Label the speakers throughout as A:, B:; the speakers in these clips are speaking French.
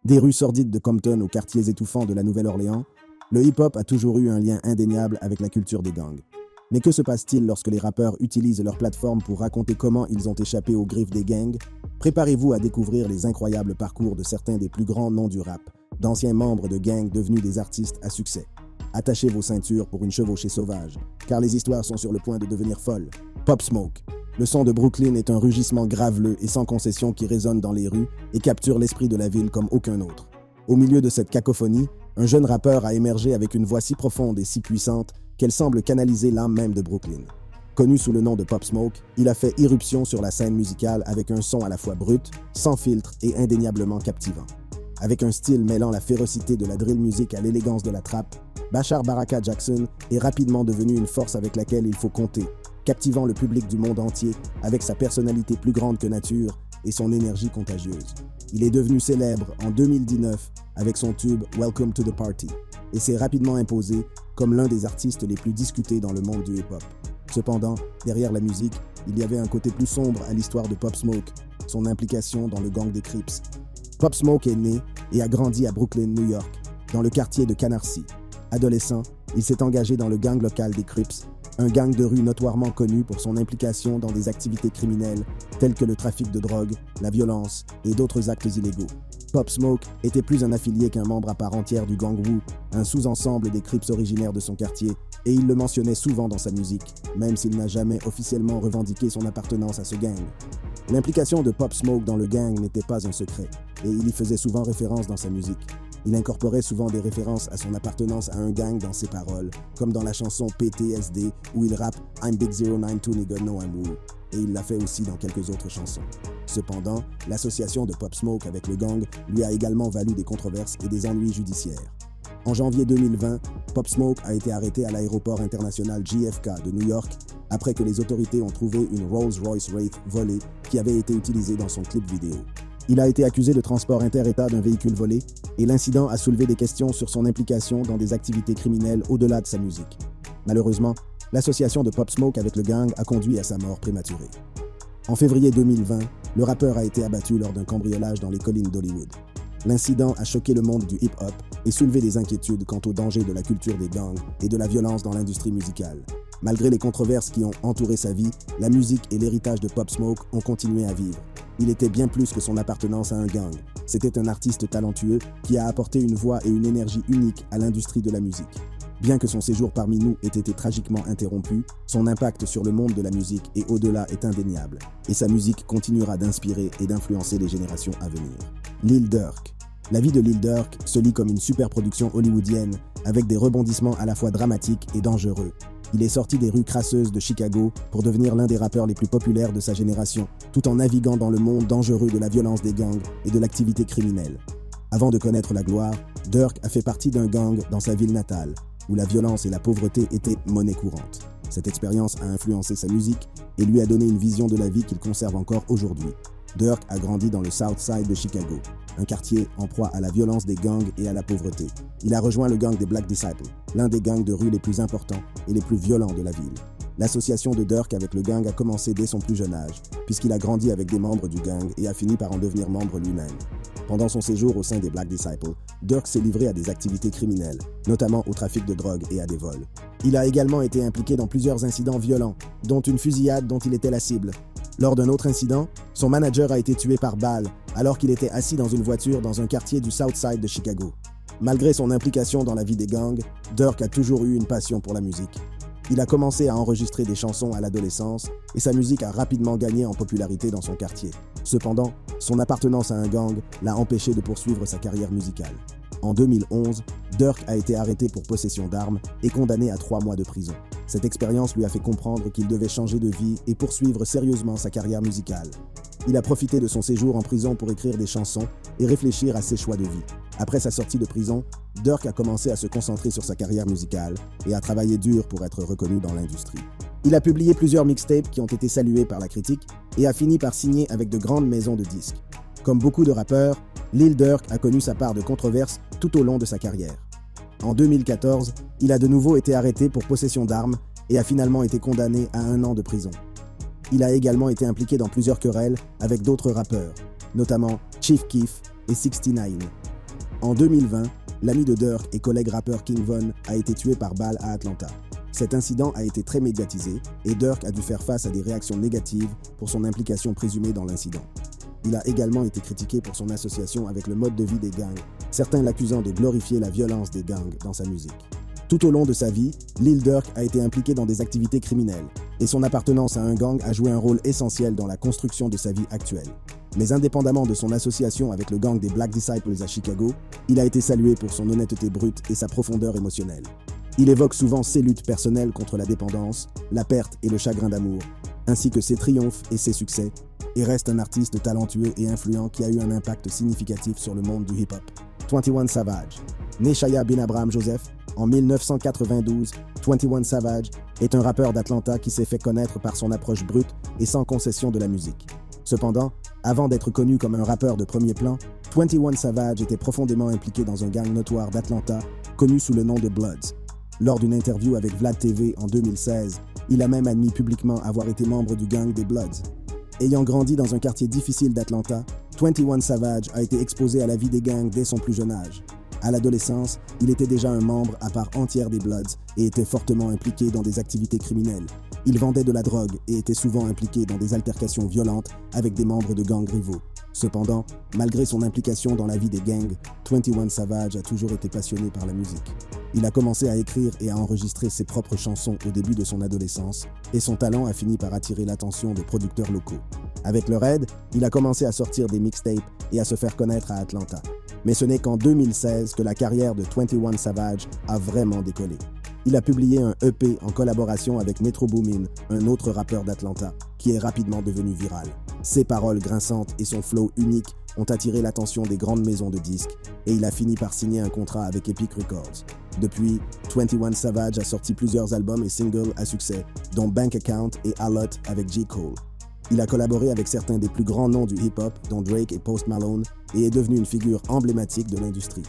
A: Des rues sordides de Compton aux quartiers étouffants de la Nouvelle-Orléans, le hip-hop a toujours eu un lien indéniable avec la culture des gangs. Mais que se passe-t-il lorsque les rappeurs utilisent leur plateforme pour raconter comment ils ont échappé aux griffes des gangs? Préparez-vous à découvrir les incroyables parcours de certains des plus grands noms du rap, d'anciens membres de gangs devenus des artistes à succès. Attachez vos ceintures pour une chevauchée sauvage, car les histoires sont sur le point de devenir folles. Pop Smoke. Le son de Brooklyn est un rugissement graveleux et sans concession qui résonne dans les rues et capture l'esprit de la ville comme aucun autre. Au milieu de cette cacophonie, un jeune rappeur a émergé avec une voix si profonde et si puissante qu'elle semble canaliser l'âme même de Brooklyn. Connu sous le nom de Pop Smoke, il a fait irruption sur la scène musicale avec un son à la fois brut, sans filtre et indéniablement captivant. Avec un style mêlant la férocité de la drill music à l'élégance de la trap, Bachar Baraka Jackson est rapidement devenu une force avec laquelle il faut compter, captivant le public du monde entier avec sa personnalité plus grande que nature et son énergie contagieuse. Il est devenu célèbre en 2019 avec son tube Welcome to the Party et s'est rapidement imposé comme l'un des artistes les plus discutés dans le monde du hip-hop. Cependant, derrière la musique, il y avait un côté plus sombre à l'histoire de Pop Smoke, son implication dans le gang des Crips. Pop Smoke est né et a grandi à Brooklyn, New York, dans le quartier de Canarsie. Adolescent, il s'est engagé dans le gang local des Crips, un gang de rue notoirement connu pour son implication dans des activités criminelles telles que le trafic de drogue, la violence et d'autres actes illégaux. Pop Smoke était plus un affilié qu'un membre à part entière du gang Wu, un sous-ensemble des Crips originaires de son quartier, et il le mentionnait souvent dans sa musique, même s'il n'a jamais officiellement revendiqué son appartenance à ce gang. L'implication de Pop Smoke dans le gang n'était pas un secret, et il y faisait souvent référence dans sa musique. Il incorporait souvent des références à son appartenance à un gang dans ses paroles, comme dans la chanson PTSD où il rappe I'm Big 092 nigga no I'm Wu, et il l'a fait aussi dans quelques autres chansons. Cependant, l'association de Pop Smoke avec le gang lui a également valu des controverses et des ennuis judiciaires. En janvier 2020, Pop Smoke a été arrêté à l'aéroport international JFK de New York après que les autorités ont trouvé une Rolls-Royce Wraith volée qui avait été utilisée dans son clip vidéo. Il a été accusé de transport inter-État d'un véhicule volé et l'incident a soulevé des questions sur son implication dans des activités criminelles au-delà de sa musique. Malheureusement, l'association de Pop Smoke avec le gang a conduit à sa mort prématurée. En février 2020, le rappeur a été abattu lors d'un cambriolage dans les collines d'Hollywood. L'incident a choqué le monde du hip-hop et soulevé des inquiétudes quant au danger de la culture des gangs et de la violence dans l'industrie musicale. Malgré les controverses qui ont entouré sa vie, la musique et l'héritage de Pop Smoke ont continué à vivre. Il était bien plus que son appartenance à un gang. C'était un artiste talentueux qui a apporté une voix et une énergie unique à l'industrie de la musique. Bien que son séjour parmi nous ait été tragiquement interrompu, son impact sur le monde de la musique et au-delà est indéniable, et sa musique continuera d'inspirer et d'influencer les générations à venir. Lil Durk. La vie de Lil Durk se lit comme une superproduction hollywoodienne, avec des rebondissements à la fois dramatiques et dangereux. Il est sorti des rues crasseuses de Chicago pour devenir l'un des rappeurs les plus populaires de sa génération, tout en naviguant dans le monde dangereux de la violence des gangs et de l'activité criminelle. Avant de connaître la gloire, Durk a fait partie d'un gang dans sa ville natale, où la violence et la pauvreté étaient monnaie courante. Cette expérience a influencé sa musique et lui a donné une vision de la vie qu'il conserve encore aujourd'hui. Durk a grandi dans le South Side de Chicago, un quartier en proie à la violence des gangs et à la pauvreté. Il a rejoint le gang des Black Disciples, l'un des gangs de rue les plus importants et les plus violents de la ville. L'association de Durk avec le gang a commencé dès son plus jeune âge, puisqu'il a grandi avec des membres du gang et a fini par en devenir membre lui-même. Pendant son séjour au sein des Black Disciples, Durk s'est livré à des activités criminelles, notamment au trafic de drogue et à des vols. Il a également été impliqué dans plusieurs incidents violents, dont une fusillade dont il était la cible. Lors d'un autre incident, son manager a été tué par balle alors qu'il était assis dans une voiture dans un quartier du South Side de Chicago. Malgré son implication dans la vie des gangs, Durk a toujours eu une passion pour la musique. Il a commencé à enregistrer des chansons à l'adolescence et sa musique a rapidement gagné en popularité dans son quartier. Cependant, son appartenance à un gang l'a empêché de poursuivre sa carrière musicale. En 2011, Durk a été arrêté pour possession d'armes et condamné à 3 mois de prison. Cette expérience lui a fait comprendre qu'il devait changer de vie et poursuivre sérieusement sa carrière musicale. Il a profité de son séjour en prison pour écrire des chansons et réfléchir à ses choix de vie. Après sa sortie de prison, Durk a commencé à se concentrer sur sa carrière musicale et à travailler dur pour être reconnu dans l'industrie. Il a publié plusieurs mixtapes qui ont été salués par la critique et a fini par signer avec de grandes maisons de disques. Comme beaucoup de rappeurs, Lil Durk a connu sa part de controverses tout au long de sa carrière. En 2014, il a de nouveau été arrêté pour possession d'armes et a finalement été condamné à 1 an de prison. Il a également été impliqué dans plusieurs querelles avec d'autres rappeurs, notamment Chief Keef et 69. En 2020, l'ami de Durk et collègue rappeur King Von a été tué par balle à Atlanta. Cet incident a été très médiatisé et Durk a dû faire face à des réactions négatives pour son implication présumée dans l'incident. Il a également été critiqué pour son association avec le mode de vie des gangs, certains l'accusant de glorifier la violence des gangs dans sa musique. Tout au long de sa vie, Lil Durk a été impliqué dans des activités criminelles et son appartenance à un gang a joué un rôle essentiel dans la construction de sa vie actuelle. Mais indépendamment de son association avec le gang des Black Disciples à Chicago, il a été salué pour son honnêteté brute et sa profondeur émotionnelle. Il évoque souvent ses luttes personnelles contre la dépendance, la perte et le chagrin d'amour, ainsi que ses triomphes et ses succès, et reste un artiste talentueux et influent qui a eu un impact significatif sur le monde du hip-hop. 21 Savage. Né Shaya Bin Abraham Joseph en 1992, 21 Savage est un rappeur d'Atlanta qui s'est fait connaître par son approche brute et sans concession de la musique. Cependant, avant d'être connu comme un rappeur de premier plan, 21 Savage était profondément impliqué dans un gang notoire d'Atlanta connu sous le nom de Bloods. Lors d'une interview avec Vlad TV en 2016, il a même admis publiquement avoir été membre du gang des Bloods. Ayant grandi dans un quartier difficile d'Atlanta, 21 Savage a été exposé à la vie des gangs dès son plus jeune âge. À l'adolescence, il était déjà un membre à part entière des Bloods et était fortement impliqué dans des activités criminelles. Il vendait de la drogue et était souvent impliqué dans des altercations violentes avec des membres de gangs rivaux. Cependant, malgré son implication dans la vie des gangs, 21 Savage a toujours été passionné par la musique. Il a commencé à écrire et à enregistrer ses propres chansons au début de son adolescence, et son talent a fini par attirer l'attention des producteurs locaux. Avec le Red, il a commencé à sortir des mixtapes et à se faire connaître à Atlanta. Mais ce n'est qu'en 2016 que la carrière de 21 Savage a vraiment décollé. Il a publié un EP en collaboration avec Metro Boomin, un autre rappeur d'Atlanta, qui est rapidement devenu viral. Ses paroles grinçantes et son flow unique ont attiré l'attention des grandes maisons de disques et il a fini par signer un contrat avec Epic Records. Depuis, 21 Savage a sorti plusieurs albums et singles à succès, dont Bank Account et A Lot avec J. Cole. Il a collaboré avec certains des plus grands noms du hip-hop, dont Drake et Post Malone, et est devenu une figure emblématique de l'industrie.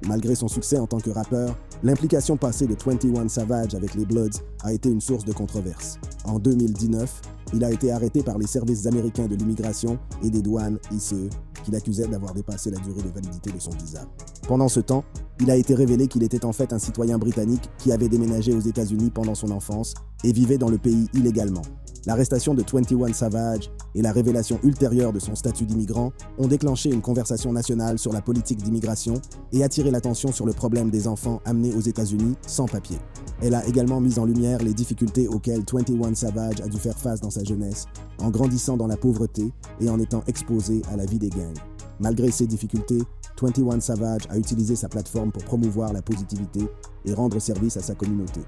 A: Malgré son succès en tant que rappeur, l'implication passée de 21 Savage avec les Bloods a été une source de controverse. En 2019, il a été arrêté par les services américains de l'immigration et des douanes ICE, qui l'accusaient d'avoir dépassé la durée de validité de son visa. Pendant ce temps, il a été révélé qu'il était en fait un citoyen britannique qui avait déménagé aux États-Unis pendant son enfance et vivait dans le pays illégalement. L'arrestation de 21 Savage et la révélation ultérieure de son statut d'immigrant ont déclenché une conversation nationale sur la politique d'immigration et attiré l'attention sur le problème des enfants amenés aux États-Unis sans papier. Elle a également mis en lumière les difficultés auxquelles 21 Savage a dû faire face dans sa jeunesse, en grandissant dans la pauvreté et en étant exposé à la vie des gangs. Malgré ces difficultés, 21 Savage a utilisé sa plateforme pour promouvoir la positivité et rendre service à sa communauté.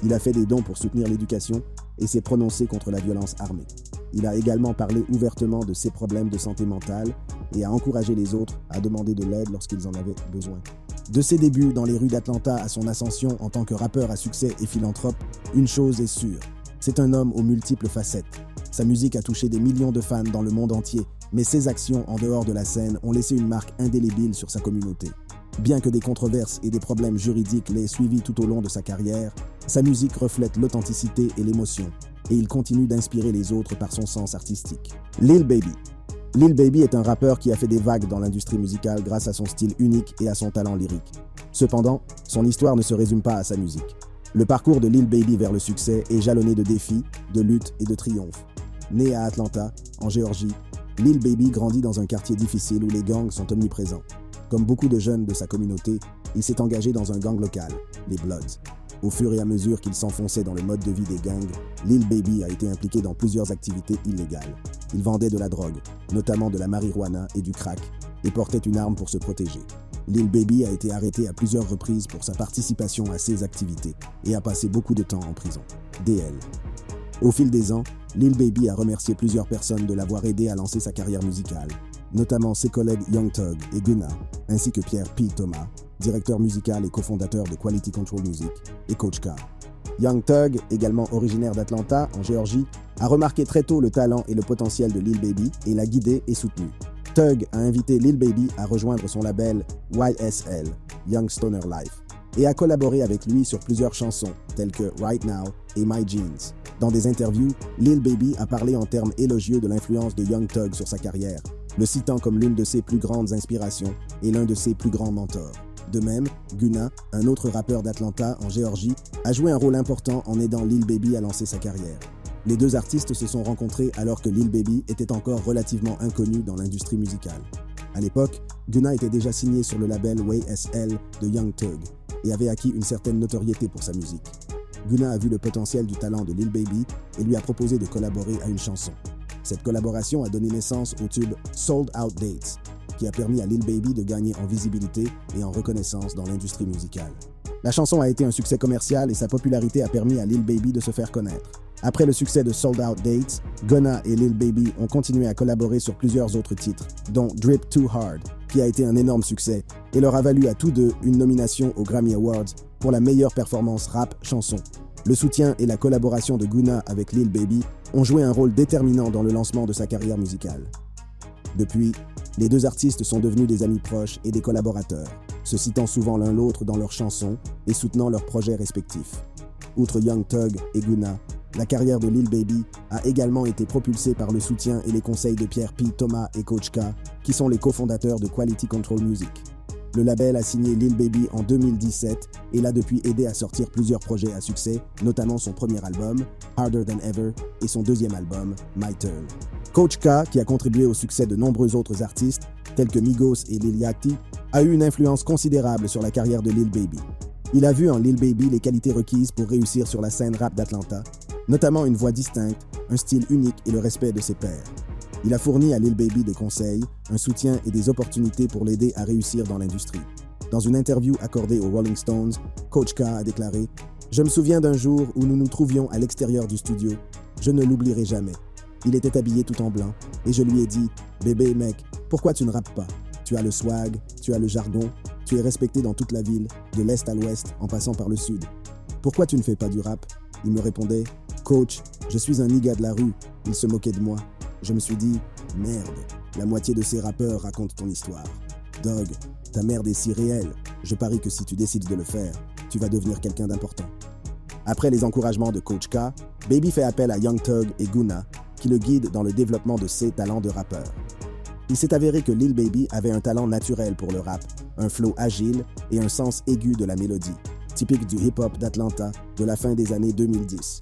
A: Il a fait des dons pour soutenir l'éducation et s'est prononcé contre la violence armée. Il a également parlé ouvertement de ses problèmes de santé mentale et a encouragé les autres à demander de l'aide lorsqu'ils en avaient besoin. De ses débuts dans les rues d'Atlanta à son ascension en tant que rappeur à succès et philanthrope, une chose est sûre, c'est un homme aux multiples facettes. Sa musique a touché des millions de fans dans le monde entier, mais ses actions en dehors de la scène ont laissé une marque indélébile sur sa communauté. Bien que des controverses et des problèmes juridiques l'aient suivi tout au long de sa carrière, sa musique reflète l'authenticité et l'émotion, et il continue d'inspirer les autres par son sens artistique. Lil Baby. Lil Baby est un rappeur qui a fait des vagues dans l'industrie musicale grâce à son style unique et à son talent lyrique. Cependant, son histoire ne se résume pas à sa musique. Le parcours de Lil Baby vers le succès est jalonné de défis, de luttes et de triomphes. Né à Atlanta, en Géorgie, Lil Baby grandit dans un quartier difficile où les gangs sont omniprésents. Comme beaucoup de jeunes de sa communauté, il s'est engagé dans un gang local, les Bloods. Au fur et à mesure qu'il s'enfonçait dans le mode de vie des gangs, Lil Baby a été impliqué dans plusieurs activités illégales. Il vendait de la drogue, notamment de la marijuana et du crack, et portait une arme pour se protéger. Lil Baby a été arrêté à plusieurs reprises pour sa participation à ces activités et a passé beaucoup de temps en prison. DL. Au fil des ans, Lil Baby a remercié plusieurs personnes de l'avoir aidé à lancer sa carrière musicale, notamment ses collègues Young Thug et Gunna, ainsi que Pierre P. Thomas, directeur musical et cofondateur de Quality Control Music, et Coach K. Young Thug, également originaire d'Atlanta, en Géorgie, a remarqué très tôt le talent et le potentiel de Lil Baby et l'a guidé et soutenu. Thug a invité Lil Baby à rejoindre son label YSL, Young Stoner Life, et a collaboré avec lui sur plusieurs chansons, telles que Right Now et My Jeans. Dans des interviews, Lil Baby a parlé en termes élogieux de l'influence de Young Thug sur sa carrière. le citant comme l'une de ses plus grandes inspirations et l'un de ses plus grands mentors. De même, Gunna, un autre rappeur d'Atlanta, en Géorgie, a joué un rôle important en aidant Lil Baby à lancer sa carrière. Les deux artistes se sont rencontrés alors que Lil Baby était encore relativement inconnu dans l'industrie musicale. À l'époque, Gunna était déjà signé sur le label YSL de Young Thug et avait acquis une certaine notoriété pour sa musique. Gunna a vu le potentiel du talent de Lil Baby et lui a proposé de collaborer à une chanson. Cette collaboration a donné naissance au tube Sold Out Dates, qui a permis à Lil Baby de gagner en visibilité et en reconnaissance dans l'industrie musicale. La chanson a été un succès commercial et sa popularité a permis à Lil Baby de se faire connaître. Après le succès de Sold Out Dates, Gunna et Lil Baby ont continué à collaborer sur plusieurs autres titres, dont Drip Too Hard, qui a été un énorme succès et leur a valu à tous deux une nomination aux Grammy Awards pour la meilleure performance rap chanson. Le soutien et la collaboration de Gunna avec Lil Baby ont joué un rôle déterminant dans le lancement de sa carrière musicale. Depuis, les deux artistes sont devenus des amis proches et des collaborateurs, se citant souvent l'un l'autre dans leurs chansons et soutenant leurs projets respectifs. Outre Young Thug et Gunna, la carrière de Lil Baby a également été propulsée par le soutien et les conseils de Pierre P. Thomas et Coach K, qui sont les cofondateurs de Quality Control Music. Le label a signé Lil Baby en 2017 et l'a depuis aidé à sortir plusieurs projets à succès, notamment son premier album, Harder Than Ever, et son deuxième album, My Turn. Coach K, qui a contribué au succès de nombreux autres artistes, tels que Migos et Lil Yachty, a eu une influence considérable sur la carrière de Lil Baby. Il a vu en Lil Baby les qualités requises pour réussir sur la scène rap d'Atlanta, notamment une voix distincte, un style unique et le respect de ses pairs. Il a fourni à Lil Baby des conseils, un soutien et des opportunités pour l'aider à réussir dans l'industrie. Dans une interview accordée aux Rolling Stones, Coach K a déclaré « Je me souviens d'un jour où nous nous trouvions à l'extérieur du studio. Je ne l'oublierai jamais. Il était habillé tout en blanc et je lui ai dit « Bébé, mec, pourquoi tu ne rappes pas? Tu as le swag, tu as le jargon, tu es respecté dans toute la ville, de l'est à l'ouest en passant par le sud. Pourquoi tu ne fais pas du rap ?» Il me répondait « Coach, je suis un nigga de la rue. » Il se moquait de moi. Je me suis dit « Merde, la moitié de ces rappeurs racontent ton histoire. Dog, ta merde est si réelle. Je parie que si tu décides de le faire, tu vas devenir quelqu'un d'important. » Après les encouragements de Coach K, Baby fait appel à Young Thug et Gunna, qui le guident dans le développement de ses talents de rappeur. Il s'est avéré que Lil Baby avait un talent naturel pour le rap, un flow agile et un sens aigu de la mélodie, typique du hip-hop d'Atlanta de la fin des années 2010.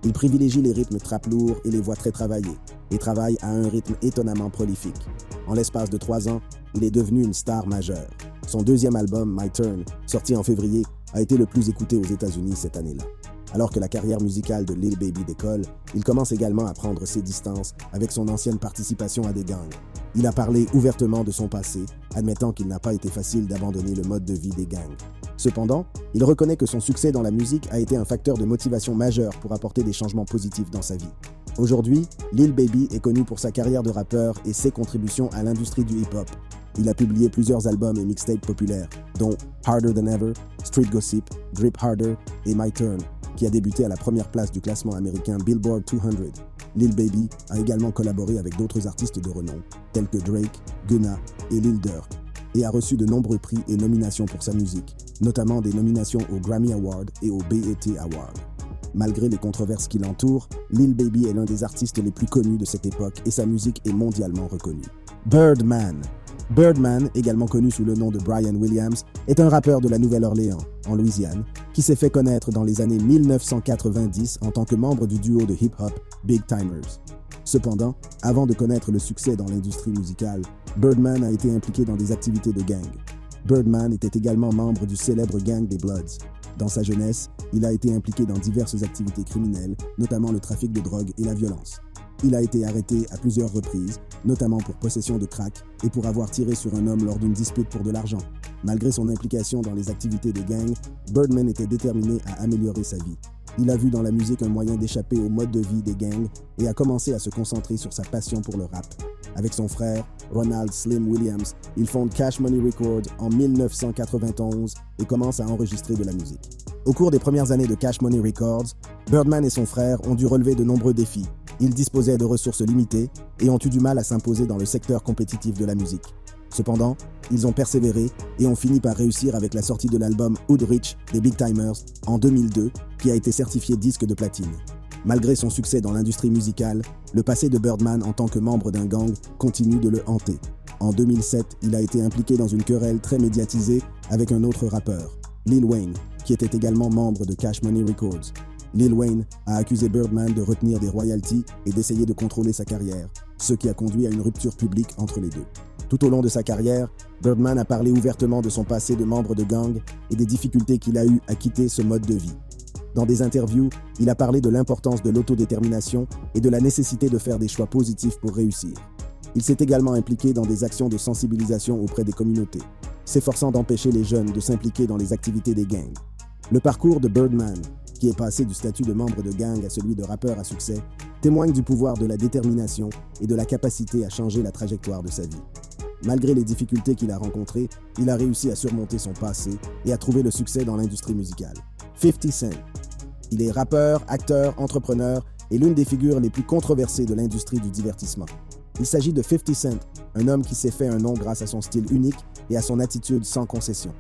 A: Il privilégie les rythmes trap lourds et les voix très travaillées, et travaille à un rythme étonnamment prolifique. En l'espace de 3 ans, il est devenu une star majeure. Son deuxième album, My Turn, sorti en février, a été le plus écouté aux États-Unis cette année-là. Alors que la carrière musicale de Lil Baby décolle, il commence également à prendre ses distances avec son ancienne participation à des gangs. Il a parlé ouvertement de son passé, admettant qu'il n'a pas été facile d'abandonner le mode de vie des gangs. Cependant, il reconnaît que son succès dans la musique a été un facteur de motivation majeur pour apporter des changements positifs dans sa vie. Aujourd'hui, Lil Baby est connu pour sa carrière de rappeur et ses contributions à l'industrie du hip-hop. Il a publié plusieurs albums et mixtapes populaires, dont Harder Than Ever, Street Gossip, Drip Harder et My Turn, qui a débuté à la première place du classement américain Billboard 200. Lil Baby a également collaboré avec d'autres artistes de renom, tels que Drake, Gunna et Lil Durk, et a reçu de nombreux prix et nominations pour sa musique, notamment des nominations aux Grammy Awards et aux BET Awards. Malgré les controverses qui l'entourent, Lil Baby est l'un des artistes les plus connus de cette époque et sa musique est mondialement reconnue. Birdman. Birdman, également connu sous le nom de Brian Williams, est un rappeur de la Nouvelle-Orléans, en Louisiane, qui s'est fait connaître dans les années 1990 en tant que membre du duo de hip-hop Big Tymers. Cependant, avant de connaître le succès dans l'industrie musicale, Birdman a été impliqué dans des activités de gang. Birdman était également membre du célèbre gang des Bloods. Dans sa jeunesse, il a été impliqué dans diverses activités criminelles, notamment le trafic de drogue et la violence. Il a été arrêté à plusieurs reprises, notamment pour possession de crack et pour avoir tiré sur un homme lors d'une dispute pour de l'argent. Malgré son implication dans les activités des gangs, Birdman était déterminé à améliorer sa vie. Il a vu dans la musique un moyen d'échapper au mode de vie des gangs et a commencé à se concentrer sur sa passion pour le rap. Avec son frère, Ronald Slim Williams, il fonde Cash Money Records en 1991 et commence à enregistrer de la musique. Au cours des premières années de Cash Money Records, Birdman et son frère ont dû relever de nombreux défis. Ils disposaient de ressources limitées et ont eu du mal à s'imposer dans le secteur compétitif de la musique. Cependant, ils ont persévéré et ont fini par réussir avec la sortie de l'album Hood Rich des Big Tymers en 2002, qui a été certifié disque de platine. Malgré son succès dans l'industrie musicale, le passé de Birdman en tant que membre d'un gang continue de le hanter. En 2007, il a été impliqué dans une querelle très médiatisée avec un autre rappeur, Lil Wayne, qui était également membre de Cash Money Records. Lil Wayne a accusé Birdman de retenir des royalties et d'essayer de contrôler sa carrière, ce qui a conduit à une rupture publique entre les deux. Tout au long de sa carrière, Birdman a parlé ouvertement de son passé de membre de gang et des difficultés qu'il a eues à quitter ce mode de vie. Dans des interviews, il a parlé de l'importance de l'autodétermination et de la nécessité de faire des choix positifs pour réussir. Il s'est également impliqué dans des actions de sensibilisation auprès des communautés, s'efforçant d'empêcher les jeunes de s'impliquer dans les activités des gangs. Le parcours de Birdman, qui est passé du statut de membre de gang à celui de rappeur à succès, témoigne du pouvoir de la détermination et de la capacité à changer la trajectoire de sa vie. Malgré les difficultés qu'il a rencontrées, il a réussi à surmonter son passé et à trouver le succès dans l'industrie musicale. 50 Cent. Il est rappeur, acteur, entrepreneur et l'une des figures les plus controversées de l'industrie du divertissement. Il s'agit de 50 Cent, un homme qui s'est fait un nom grâce à son style unique et à son attitude sans concession.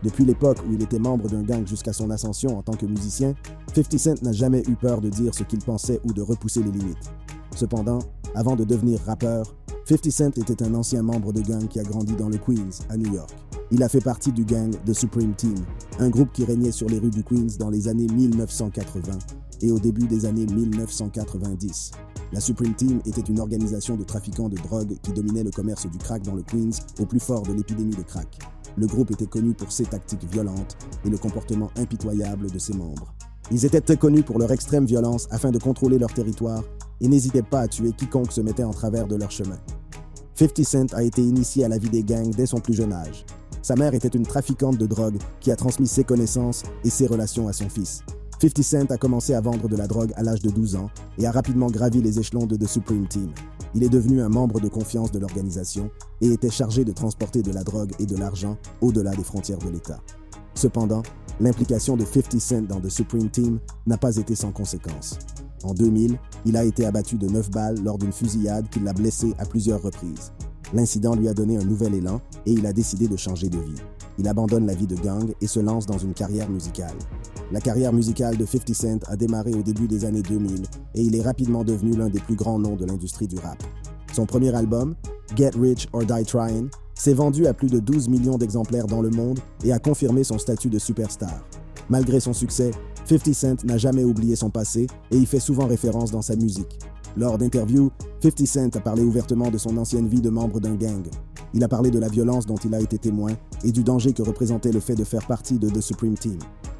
A: Depuis l'époque où il était membre d'un gang jusqu'à son ascension en tant que musicien, 50 Cent n'a jamais eu peur de dire ce qu'il pensait ou de repousser les limites. Cependant, avant de devenir rappeur, 50 Cent était un ancien membre de gang qui a grandi dans le Queens, à New York. Il a fait partie du gang The Supreme Team, un groupe qui régnait sur les rues du Queens dans les années 1980 et au début des années 1990. La Supreme Team était une organisation de trafiquants de drogue qui dominait le commerce du crack dans le Queens au plus fort de l'épidémie de crack. Le groupe était connu pour ses tactiques violentes et le comportement impitoyable de ses membres. Ils étaient très connus pour leur extrême violence afin de contrôler leur territoire et n'hésitaient pas à tuer quiconque se mettait en travers de leur chemin. 50 Cent a été initié à la vie des gangs dès son plus jeune âge. Sa mère était une trafiquante de drogue qui a transmis ses connaissances et ses relations à son fils. 50 Cent a commencé à vendre de la drogue à l'âge de 12 ans et a rapidement gravi les échelons de The Supreme Team. Il est devenu un membre de confiance de l'organisation et était chargé de transporter de la drogue et de l'argent au-delà des frontières de l'État. Cependant, l'implication de 50 Cent dans The Supreme Team n'a pas été sans conséquences. En 2000, il a été abattu de 9 balles lors d'une fusillade qui l'a blessé à plusieurs reprises. L'incident lui a donné un nouvel élan et il a décidé de changer de vie. Il abandonne la vie de gang et se lance dans une carrière musicale. La carrière musicale de 50 Cent a démarré au début des années 2000 et il est rapidement devenu l'un des plus grands noms de l'industrie du rap. Son premier album, Get Rich or Die Tryin', s'est vendu à plus de 12 millions d'exemplaires dans le monde et a confirmé son statut de superstar. Malgré son succès, 50 Cent n'a jamais oublié son passé et y fait souvent référence dans sa musique. Lors d'interviews, 50 Cent a parlé ouvertement de son ancienne vie de membre d'un gang. Il a parlé de la violence dont il a été témoin et du danger que représentait le fait de faire partie de The Supreme Team.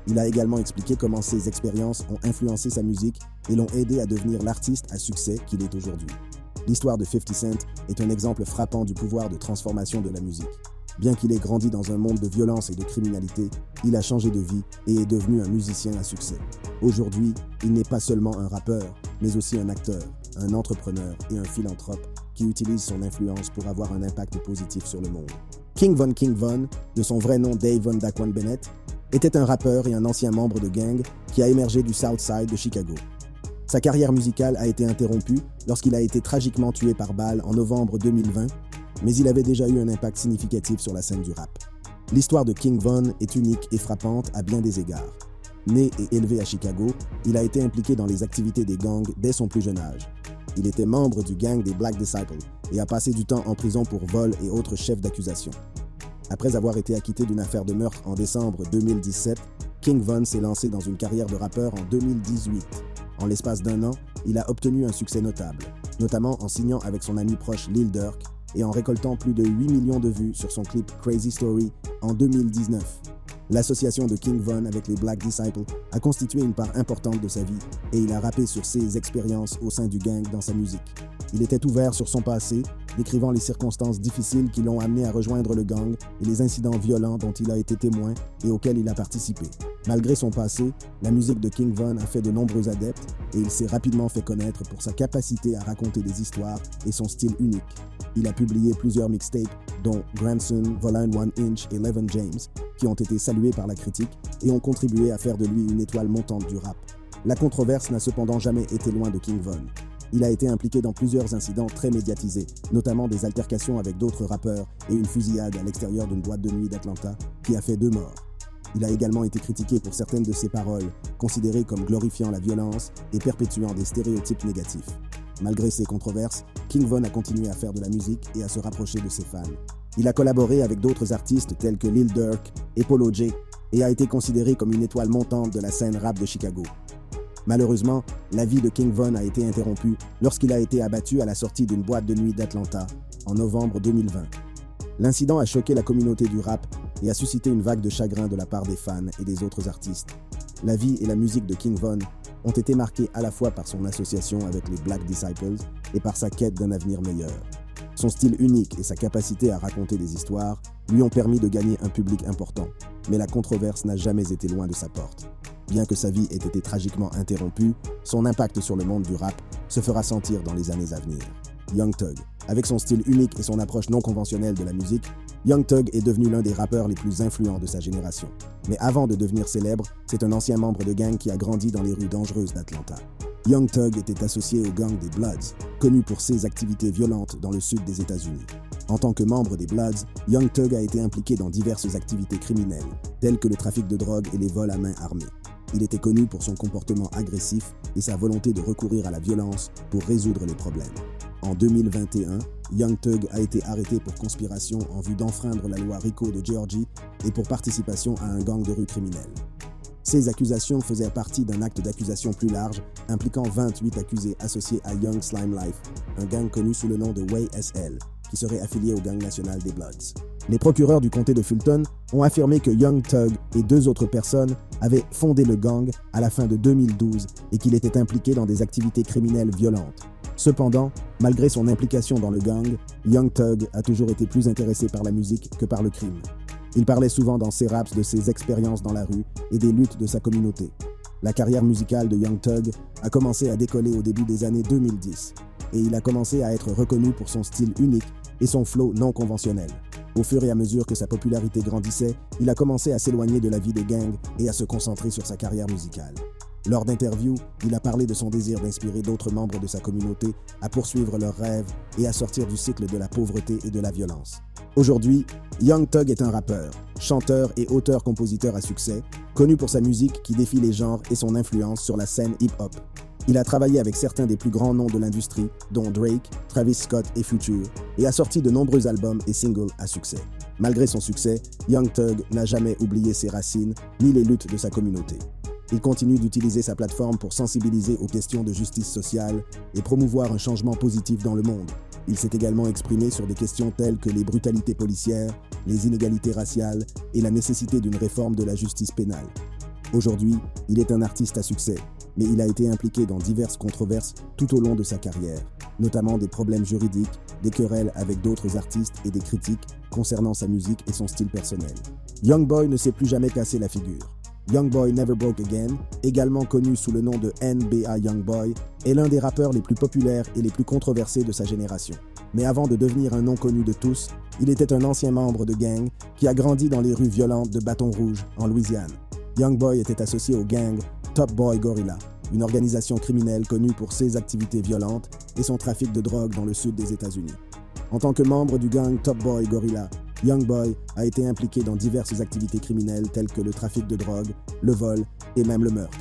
A: Il a également expliqué comment ces expériences ont influencé sa musique et l'ont aidé à devenir l'artiste à succès qu'il est aujourd'hui. L'histoire de 50 Cent est un exemple frappant du pouvoir de transformation de la musique. Bien qu'il ait grandi dans un monde de violence et de criminalité, il a changé de vie et est devenu un musicien à succès. Aujourd'hui, il n'est pas seulement un rappeur, mais aussi un acteur, un entrepreneur et un philanthrope qui utilise son influence pour avoir un impact positif sur le monde. King Von, de son vrai nom Dave Von Daquan Bennett, était un rappeur et un ancien membre de gang qui a émergé du South Side de Chicago. Sa carrière musicale a été interrompue lorsqu'il a été tragiquement tué par balle en novembre 2020, mais il avait déjà eu un impact significatif sur la scène du rap. L'histoire de King Von est unique et frappante à bien des égards. Né et élevé à Chicago, il a été impliqué dans les activités des gangs dès son plus jeune âge. Il était membre du gang des Black Disciples et a passé du temps en prison pour vol et autres chefs d'accusation. Après avoir été acquitté d'une affaire de meurtre en décembre 2017, King Von s'est lancé dans une carrière de rappeur en 2018. En l'espace d'un an, il a obtenu un succès notable, notamment en signant avec son ami proche Lil Durk et en récoltant plus de 8 millions de vues sur son clip Crazy Story en 2019. L'association de King Von avec les Black Disciples a constitué une part importante de sa vie et il a rappé sur ses expériences au sein du gang dans sa musique. Il était ouvert sur son passé, décrivant les circonstances difficiles qui l'ont amené à rejoindre le gang et les incidents violents dont il a été témoin et auxquels il a participé. Malgré son passé, la musique de King Von a fait de nombreux adeptes et il s'est rapidement fait connaître pour sa capacité à raconter des histoires et son style unique. Il a publié plusieurs mixtapes, dont Grandson, Volume 1 Inch et Levin James, qui ont été salués par la critique et ont contribué à faire de lui une étoile montante du rap. La controverse n'a cependant jamais été loin de King Von. Il a été impliqué dans plusieurs incidents très médiatisés, notamment des altercations avec d'autres rappeurs et une fusillade à l'extérieur d'une boîte de nuit d'Atlanta qui a fait 2 morts. Il a également été critiqué pour certaines de ses paroles, considérées comme glorifiant la violence et perpétuant des stéréotypes négatifs. Malgré ces controverses, King Von a continué à faire de la musique et à se rapprocher de ses fans. Il a collaboré avec d'autres artistes tels que Lil Durk et Polo J et a été considéré comme une étoile montante de la scène rap de Chicago. Malheureusement, la vie de King Von a été interrompue lorsqu'il a été abattu à la sortie d'une boîte de nuit d'Atlanta en novembre 2020. L'incident a choqué la communauté du rap et a suscité une vague de chagrin de la part des fans et des autres artistes. La vie et la musique de King Von ont été marquées à la fois par son association avec les Black Disciples et par sa quête d'un avenir meilleur. Son style unique et sa capacité à raconter des histoires lui ont permis de gagner un public important, mais la controverse n'a jamais été loin de sa porte. Bien que sa vie ait été tragiquement interrompue, son impact sur le monde du rap se fera sentir dans les années à venir. Young Thug. Avec son style unique et son approche non conventionnelle de la musique, Young Thug est devenu l'un des rappeurs les plus influents de sa génération. Mais avant de devenir célèbre, c'est un ancien membre de gang qui a grandi dans les rues dangereuses d'Atlanta. Young Thug était associé au gang des Bloods, connu pour ses activités violentes dans le sud des États-Unis. En tant que membre des Bloods, Young Thug a été impliqué dans diverses activités criminelles, telles que le trafic de drogue et les vols à main armée. Il était connu pour son comportement agressif et sa volonté de recourir à la violence pour résoudre les problèmes. En 2021, Young Thug a été arrêté pour conspiration en vue d'enfreindre la loi RICO de Géorgie et pour participation à un gang de rue criminel. Ces accusations faisaient partie d'un acte d'accusation plus large impliquant 28 accusés associés à Young Slime Life, un gang connu sous le nom de YSL, qui serait affilié au gang national des Bloods. Les procureurs du comté de Fulton ont affirmé que Young Thug et 2 autres personnes avaient fondé le gang à la fin de 2012 et qu'il était impliqué dans des activités criminelles violentes. Cependant, malgré son implication dans le gang, Young Thug a toujours été plus intéressé par la musique que par le crime. Il parlait souvent dans ses raps de ses expériences dans la rue et des luttes de sa communauté. La carrière musicale de Young Thug a commencé à décoller au début des années 2010 et il a commencé à être reconnu pour son style unique et son flow non conventionnel. Au fur et à mesure que sa popularité grandissait, il a commencé à s'éloigner de la vie des gangs et à se concentrer sur sa carrière musicale. Lors d'interviews, il a parlé de son désir d'inspirer d'autres membres de sa communauté à poursuivre leurs rêves et à sortir du cycle de la pauvreté et de la violence. Aujourd'hui, Young Thug est un rappeur, chanteur et auteur-compositeur à succès, connu pour sa musique qui défie les genres et son influence sur la scène hip-hop. Il a travaillé avec certains des plus grands noms de l'industrie, dont Drake, Travis Scott et Future, et a sorti de nombreux albums et singles à succès. Malgré son succès, Young Thug n'a jamais oublié ses racines ni les luttes de sa communauté. Il continue d'utiliser sa plateforme pour sensibiliser aux questions de justice sociale et promouvoir un changement positif dans le monde. Il s'est également exprimé sur des questions telles que les brutalités policières, les inégalités raciales et la nécessité d'une réforme de la justice pénale. Aujourd'hui, il est un artiste à succès, mais il a été impliqué dans diverses controverses tout au long de sa carrière, notamment des problèmes juridiques, des querelles avec d'autres artistes et des critiques concernant sa musique et son style personnel. Young Boy ne s'est plus jamais cassé la figure. Young Boy Never Broke Again, également connu sous le nom de NBA Young Boy, est l'un des rappeurs les plus populaires et les plus controversés de sa génération. Mais avant de devenir un nom connu de tous, il était un ancien membre de gang qui a grandi dans les rues violentes de Baton Rouge, en Louisiane. Young Boy était associé au gang Top Boy Gorilla, une organisation criminelle connue pour ses activités violentes et son trafic de drogue dans le sud des États-Unis. En tant que membre du gang Top Boy Gorilla, Young Boy a été impliqué dans diverses activités criminelles telles que le trafic de drogue, le vol et même le meurtre.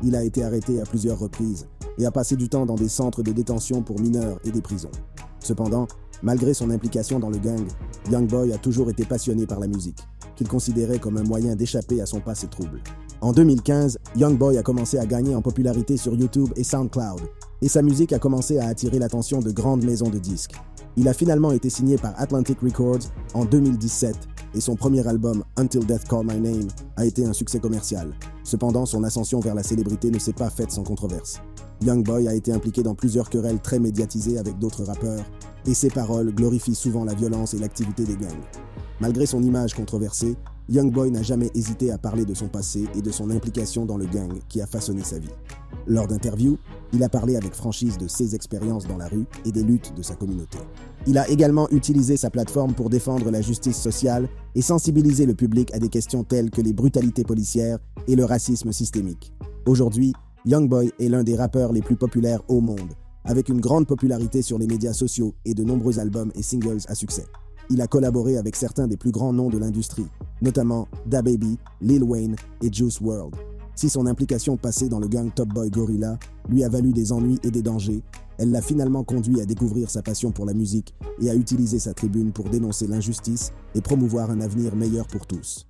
A: Il a été arrêté à plusieurs reprises et a passé du temps dans des centres de détention pour mineurs et des prisons. Cependant, malgré son implication dans le gang, Young Boy a toujours été passionné par la musique, qu'il considérait comme un moyen d'échapper à son passé trouble. En 2015, Young Boy a commencé à gagner en popularité sur YouTube et SoundCloud, et sa musique a commencé à attirer l'attention de grandes maisons de disques. Il a finalement été signé par Atlantic Records en 2017 et son premier album, Until Death Call My Name, a été un succès commercial. Cependant, son ascension vers la célébrité ne s'est pas faite sans controverse. Young Boy a été impliqué dans plusieurs querelles très médiatisées avec d'autres rappeurs, et ses paroles glorifient souvent la violence et l'activité des gangs. Malgré son image controversée, Young Boy n'a jamais hésité à parler de son passé et de son implication dans le gang qui a façonné sa vie. Lors d'interviews, il a parlé avec franchise de ses expériences dans la rue et des luttes de sa communauté. Il a également utilisé sa plateforme pour défendre la justice sociale et sensibiliser le public à des questions telles que les brutalités policières et le racisme systémique. Aujourd'hui, Young Boy est l'un des rappeurs les plus populaires au monde, avec une grande popularité sur les médias sociaux et de nombreux albums et singles à succès. il a collaboré avec certains des plus grands noms de l'industrie, notamment DaBaby, Lil Wayne et Juice WRLD. Si son implication passée dans le gang Top Boy Gorilla lui a valu des ennuis et des dangers, elle l'a finalement conduit à découvrir sa passion pour la musique et à utiliser sa tribune pour dénoncer l'injustice et promouvoir un avenir meilleur pour tous.